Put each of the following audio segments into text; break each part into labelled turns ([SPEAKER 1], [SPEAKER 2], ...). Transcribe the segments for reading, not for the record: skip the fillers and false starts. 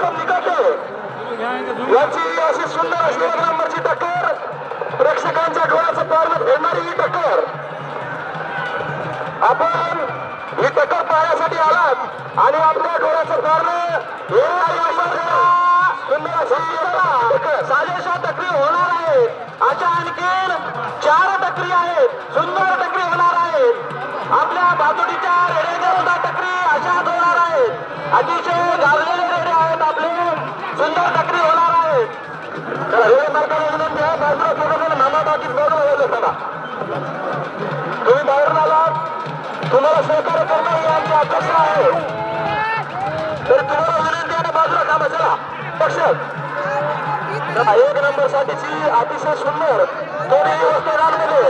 [SPEAKER 1] गौतम निकटे याची अशी सुंदर अशी 1 नंबरची टक्कर. प्रेक्षकांच्या डोळ्याचं पारणं फेडणारी ही टक्कर. आपण ही टक्कर पाहण्यासाठी आलात आणि आपल्या डोळ्याचं पारणं सुंदर अशी साजेशा टक्करी होणार आहेत. अशा आणखीन 4 टक्करी आहेत. सुंदर टक्करी होणार आहेत. आपल्या बाजूच्या रेड्याच्या सुद्धा टक्करी अशाच होणार आहेत. अतिशय गाजलेले रेडे आहेत आपले. सुंदर टक्करी होणार आहेत. रेडे मार्गाने विनंती आहे बाजूला थोडं मामा बाकीत बघून व्हायला चला. तुम्ही बाहेरून आलात तुम्हाला सहकार्य करणं ही आमची अपेक्षा आहे. तर तुम्हाला विनंती आहे बाजूला कामा चला. पक्ष 1 नंबर साठीची अतिशय सुंदर दोन्ही व्यवस्था रानमध्ये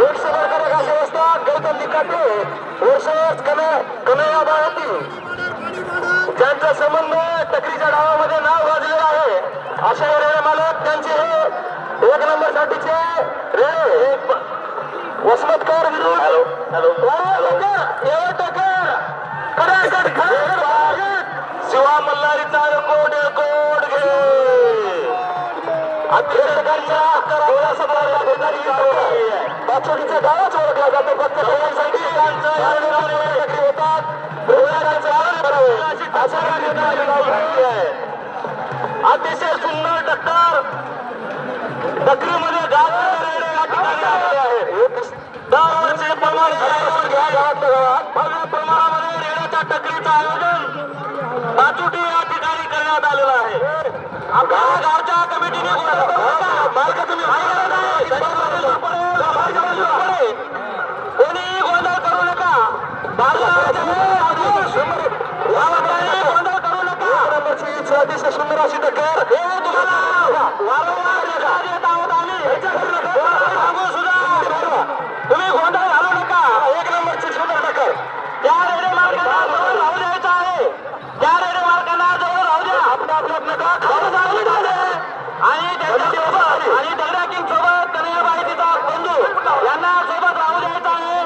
[SPEAKER 1] 100 वर अशी व्यवस्था गौतम निकाटे वर्षच कन्हैया बाळती ज्यांचा संबंध टकरीच्या डावामध्ये नाव वाजलेलं आहे. अशा रेडे मालक त्यांचे हे 1 नंबर साठीचे रेडे वसमतकर विरुद्ध शिवा मल्हारीचा कोट घे अध्यक्षांच्या बाचोडीचा गावच ओळखला जातो. फक्त अतिशय सुंदर टक्कर टक्करीमध्ये गाव या ठिकाणी आलेले आहे. दरवर्षी प्रमाण भव्य प्रमाणामध्ये रेड्याच्या टक्करीचं आयोजन बाचोटी या ठिकाणी करण्यात आलेलं आहे. आपल्या गावच्या कमिटीने कोणी गोंधळ करू नका. गोंधळ करू नका. अतिशय सुंदर अशी टक्कर हे तुम्हाला वारंवार देत आहोत आम्ही. तुम्ही गोंधळ घालू नका. 1 नंबरची सुंदर टक्कर त्या रेडे मार्गाला जवळ राहू द्यायचं आहे. त्या रेडे मार्गाला जवळ राहू द्या. आणि दगडा किंग सोबत कन्हैयाबाई तिचा बंधू यांना सोबत राहू द्यायचं आहे.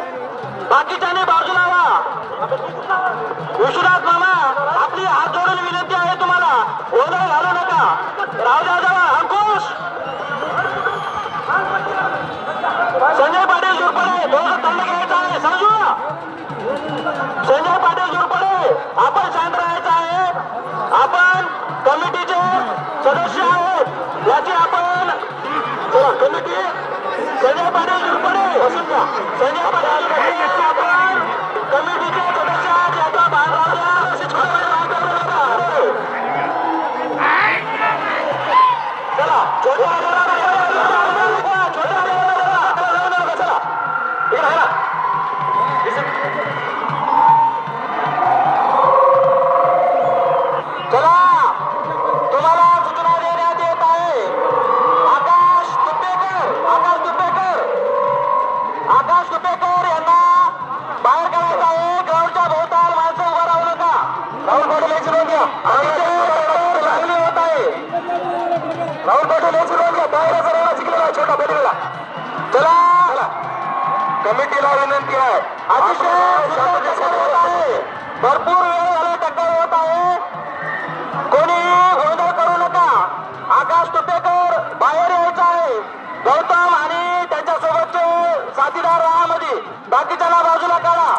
[SPEAKER 1] बाकीच्याने बाजूला व्हा. विश्वनाथ मामा आपली हात जोडून विनंती आहे तुम्हाला गोंधळ घालू नका. राहू द्या जवळ. अंकुश संजय पाटील जुरपडे दोघं दंड घ्यायचा आहे. समजू संजय पाटील जुरपडे आपण शांत राहायचं आहे. आपण कमिटीचे सदस्य आहोत याची आपण कमिटी संजय पाटील जुरपडे बसून घ्या. संजय पाटील आपण कमिटीचे सदस्य आहात याचा भान राहू द्या. चला छोट्या राहुल पाटील यांची नोंद घ्या. बाहेरचा रवाना शिकलेला आहे छोटा बदलला. चला कमिटीला विनंती आहे. अतिशय भरपूर वेळ झाला टक्कर होत आहे. कोणी गोंधळ करू नका. आकाश तुपेकर बाहेर यायचं आहे. गौतम आणि त्यांच्यासोबतचे साथीदार राहामध्ये बाकीच्याला बाजूला काढा.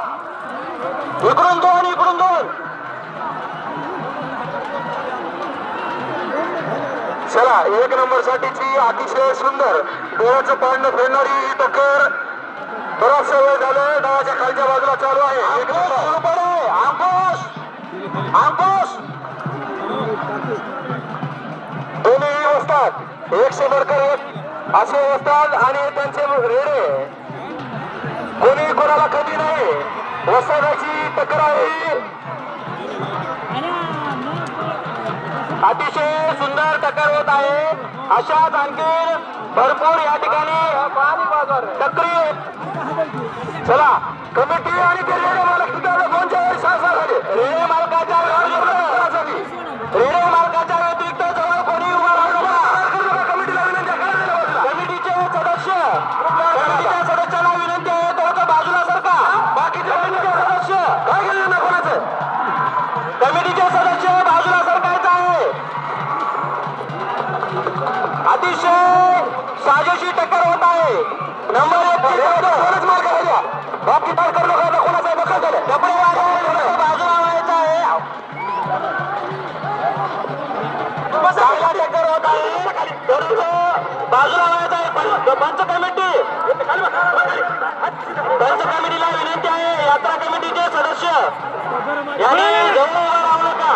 [SPEAKER 1] इकडून 2 इकडून 2. चला 1 नंबर साठीची अतिशय सुंदर डोळ्याचं पारणं फेडणारी ही टक्कर बराचसा वेळ झालं. डावाच्या खालच्या बाजूला चालू आहे. अंकुश दोन्ही असतात 100 वर असे असतात आणि त्यांचे रेडे कोणी कोणाला कमी नाही. वसाव्याची टक्कर आहे. अतिशय सुंदर टक्कर होत आहे. अशाच आणखी भरपूर या ठिकाणी टक्करी. चला कमिटी आणि ते रेडे मालक सुद्धा कोणत्या वेळी सहसा झाले. रेडे मालकाच्या व्यतिरिक्त जवळ कोणी उभा राहू नका. कमिटीला विनंती आहे. कमिटीचे सदस्याला विनंती आहे थोडं बाजूला सरका. बाकीचे सदस्य काय केलं ना कोणाचं. कमिटीचे सदस्य बाजूला सरकायचं आहे. अतिशय साजेशी टक्कर होत आहे. नंबर 1 मार्ग झाल्या बाकी पार करू नका कोणाचा दखल झालं कपडे बाजूला व्हायचा आहे. चांगला टक्कर होत आहे बाजूला व्हायचा आहे. पंच कमिटीला विनंती आहे यात्रा कमिटीचे सदस्य यांनी जवळ उभा राहू नका.